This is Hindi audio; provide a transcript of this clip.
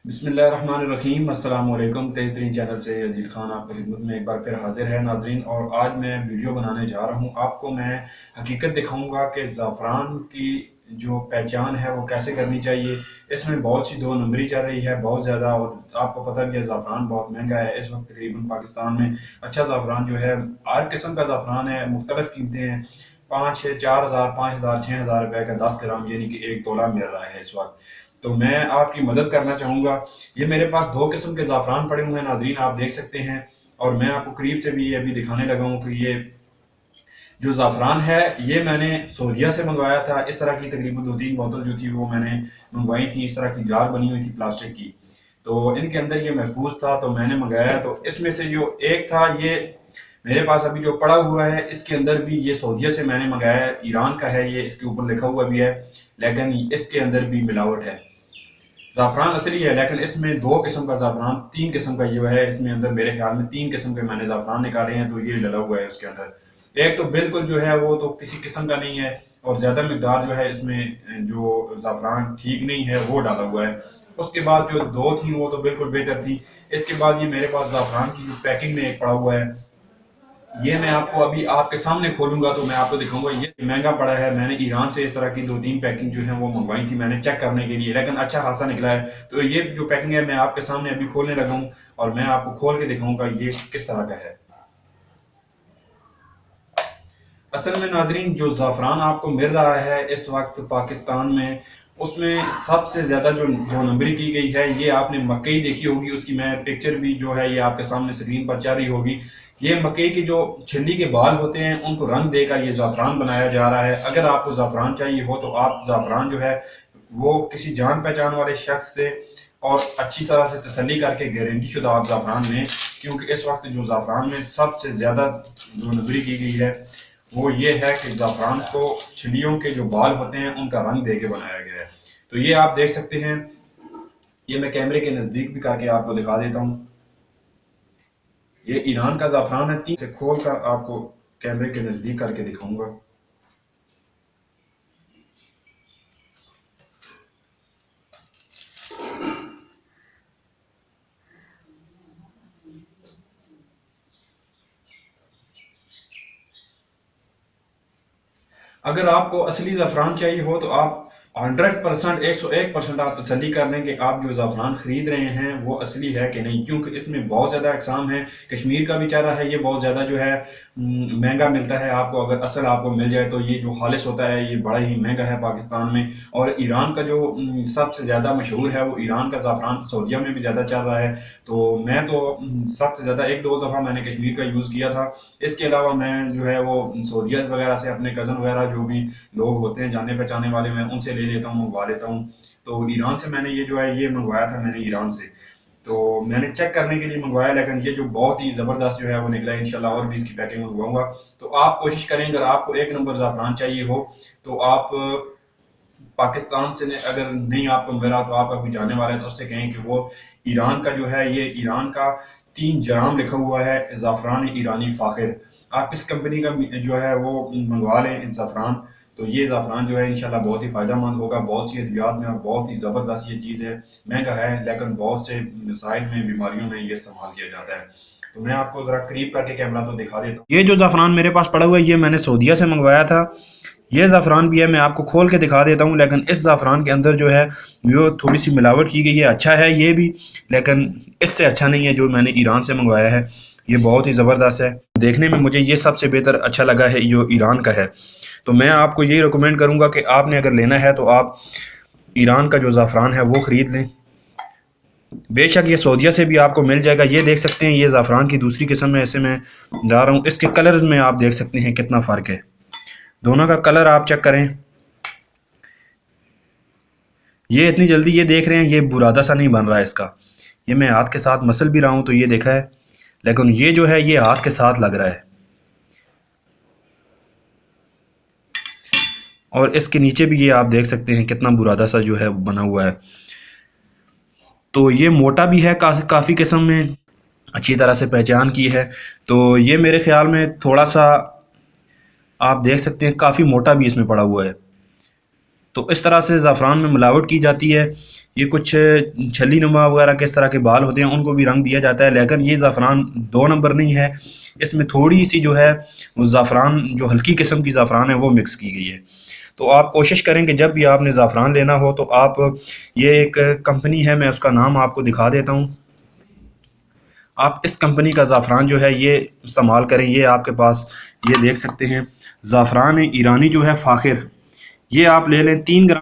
बिस्मिल्लाहिर्रहमानिर्रहीम अस्सलाम वालेकुम। तेज़ तरीन चैनल से अदील खान आपकी खिदमत में एक बार फिर हाजिर है नाजरीन। और आज मैं वीडियो बनाने जा रहा हूँ। आपको मैं हकीकत दिखाऊंगा कि ज़ाफ़रान की जो पहचान है वो कैसे करनी चाहिए। इसमें बहुत सी दो नंबरी चल रही है बहुत ज़्यादा, और आपको पता भी है ज़ाफ़रान बहुत महंगा है इस वक्त। तकरीबन पाकिस्तान में अच्छा ज़ाफ़रान जो है, हर किस्म का ज़ाफ़रान है, मुख्तलिफ कीमतें हैं। 4,000 5,000 6,000 रुपए का 10 ग्राम यानी कि 1 तोला मिल रहा है इस वक्त। तो मैं आपकी मदद करना चाहूँगा। ये मेरे पास दो किस्म के ज़ाफ़रान पड़े हुए हैं नाज़रीन, आप देख सकते हैं। और मैं आपको करीब से भी ये अभी दिखाने लगा हूँ कि ये जो ज़ाफ़रान है ये मैंने सऊदीया से मंगवाया था। इस तरह की तकरीबन 2-3 बोतल जो थी वो मैंने मंगवाई थी। इस तरह की जार बनी हुई थी प्लास्टिक की, तो इनके अंदर ये महफूज था तो मैंने मंगाया। तो इसमें से जो एक था ये मेरे पास अभी जो पड़ा हुआ है, इसके अंदर भी ये सऊदीया से मैंने मंगाया है, ईरान का है ये, इसके ऊपर लिखा हुआ भी है, लेकिन इसके अंदर भी मिलावट है। ज़ाफ़रान असली है लेकिन इसमें दो किस्म का ज़ाफ़रान, तीन किस्म का ये है इसमें अंदर, मेरे ख्याल में तीन किस्म के मैंने ज़ाफ़रान निकाले हैं। तो ये डला हुआ है उसके अंदर। एक तो बिल्कुल जो है वो तो किसी किस्म का नहीं है, और ज़्यादा मकदार जो है इसमें जो ज़ाफ़रान ठीक नहीं है वो डाला हुआ है। उसके बाद जो दो थी वो तो बिल्कुल बेहतर थी। इसके बाद ये मेरे पास ज़ाफ़रान की जो पैकिंग में एक पड़ा हुआ है, ये मैं आपको अभी आपके सामने खोलूंगा तो मैं आपको दिखाऊंगा। ये महंगा पड़ा है, मैंने ईरान से इस तरह की 2-3 पैकिंग जो है वो मंगवाई थी मैंने चेक करने के लिए, लेकिन अच्छा खासा निकला है। तो ये जो पैकिंग है मैं आपके सामने अभी खोलने लगा हूँ, और मैं आपको खोल के दिखाऊंगा ये किस तरह का है। असल में नाजरीन, जो ज़ाफ़रान आपको मिल रहा है इस वक्त पाकिस्तान में, उसमें सबसे ज़्यादा जो दो नंबरी की गई है, ये आपने मकई देखी होगी, उसकी मैं पिक्चर भी जो है ये आपके सामने स्क्रीन पर चल रही होगी। ये मकई की जो छिल्ली के बाल होते हैं उनको रंग देकर ये ज़ाफ़रान बनाया जा रहा है। अगर आपको ज़ाफ़रान चाहिए हो तो आप ज़ाफ़रान जो है वो किसी जान पहचान वाले शख्स से और अच्छी तरह से तसल्ली करके गारंटी शुदा आप ज़ाफ़रान लें, क्योंकि इस वक्त जो ज़ाफ़रान में सबसे ज़्यादा दो नंबरी की गई है वो ये है कि ज़ाफ़रान को छिलियों के जो बाल होते हैं उनका रंग दे के बनाया गया है। तो ये आप देख सकते हैं, ये मैं कैमरे के नज़दीक भी करके आपको दिखा देता हूँ। ये ईरान का ज़ाफ़रान है, 3 से खोल कर आपको कैमरे के नज़दीक करके दिखाऊंगा। अगर आपको असली ज़ाफ़रान चाहिए हो तो आप 100% 101% आप तसल्ली कर लें कि आप जो ज़ाफ़रान ख़रीद रहे हैं वो असली है कि नहीं, क्योंकि इसमें बहुत ज़्यादा अक़साम है। कश्मीर का भी चाह रहा है, ये बहुत ज़्यादा जो है महंगा मिलता है आपको। अगर असल आपको मिल जाए तो ये जो खालिस होता है ये बड़ा ही महंगा है पाकिस्तान में। और ईरान का जो सबसे ज़्यादा मशहूर है वो ईरान का ज़ाफ़रान सऊदीया में भी ज़्यादा चल रहा है। तो मैं तो सबसे ज़्यादा 1-2 दफ़ा मैंने कश्मीर का यूज़ किया था। इसके अलावा मैं जो है वो सऊदीया वगैरह से अपने कज़न वगैरह जो भी लोग होते हैं जाने पहचाने वाले, मैं उनसे ले लेता हूँ, मंगवा लेता हूँ। तो ईरान से मैंने ये जो है ये मंगवाया था मैंने ईरान से। तो मैंने चेक करने के लिए मंगवाया, लेकिन ये जो बहुत ही ज़बरदस्त जो है वो निकला है। इंशाल्लाह और भी इसकी पैकिंग मंगवाऊंगा। तो आप कोशिश करें, अगर आपको एक नंबर ज़ाफ़रान चाहिए हो तो आप पाकिस्तान से अगर नहीं आपको मिला तो आपका कोई जाने वाला है तो उससे कहें कि वो ईरान का जो है, ये ईरान का 3 जराम लिखा हुआ है ज़ाफ़रान ईरानी फ़ाखिर, आप इस कंपनी का जो है वो मंगवा लें ज़ाफ़रान। तो ये ज़ाफ़रान जो है इंशाल्लाह बहुत ही फ़ायदेमंद होगा, बहुत सी अद्वियात में, और बहुत ही ज़बरदस्त ये चीज़ है। महंगा है लेकिन बहुत से मसाइल में, बीमारियों में ये इस्तेमाल किया जाता है। तो मैं आपको ज़रा करीब करके कैमरा तो दिखा देता हूँ। ये जो ज़ाफ़रान मेरे पास पड़ा हुआ है ये मैंने सऊदीया से मंगवाया था। ये ज़ाफ़रान भी है, मैं आपको खोल के दिखा देता हूँ। लेकिन इस ज़ाफ़रान के अंदर जो है वो थोड़ी सी मिलावट की गई है। अच्छा है ये भी, लेकिन इससे अच्छा नहीं है जो मैंने ईरान से मंगवाया है। ये बहुत ही ज़बरदस्त है, देखने में मुझे ये सबसे बेहतर अच्छा लगा है जो ईरान का है। तो मैं आपको यही रिकमेंड करूँगा कि आपने अगर लेना है तो आप ईरान का जो ज़ाफ़रान है वो ख़रीद लें। बेशक ये सऊदीया से भी आपको मिल जाएगा। ये देख सकते हैं ये ज़ाफ़रान की दूसरी किस्म है, ऐसे मैं ला रहा हूँ। इसके कलर्स में आप देख सकते हैं कितना फ़र्क है, दोनों का कलर आप चेक करें। ये इतनी जल्दी ये देख रहे हैं ये बुरादा सा नहीं बन रहा है इसका। ये मैं हाथ के साथ मसल भी रहा हूँ तो ये देखा है, लेकिन ये जो है ये हाथ के साथ लग रहा है। और इसके नीचे भी ये आप देख सकते हैं कितना बुरादा सा जो है बना हुआ है। तो ये मोटा भी है काफ़ी किस्म में, अच्छी तरह से पहचान की है। तो ये मेरे ख्याल में थोड़ा सा आप देख सकते हैं काफ़ी मोटा भी इसमें पड़ा हुआ है। तो इस तरह से ज़ाफ़रान में मिलावट की जाती है। ये कुछ छली नुमा वगैरह किस तरह के बाल होते हैं उनको भी रंग दिया जाता है, लेकिन ये ज़ाफ़रान 2 नंबर नहीं है। इसमें थोड़ी सी जो है वो ज़ाफ़रान, जो हल्की किस्म की ज़ाफ़रान है, वो मिक्स की गई है। तो आप कोशिश करें कि जब भी आपने ज़ाफ़रान लेना हो तो आप, ये एक कंपनी है, मैं उसका नाम आपको दिखा देता हूँ। आप इस कंपनी का ज़ाफ़रान जो है ये इस्तेमाल करें। ये आपके पास, ये देख सकते हैं ज़ाफ़रान ईरानी जो है फ़ाखिर, ये आप ले लें 3 ग्राम।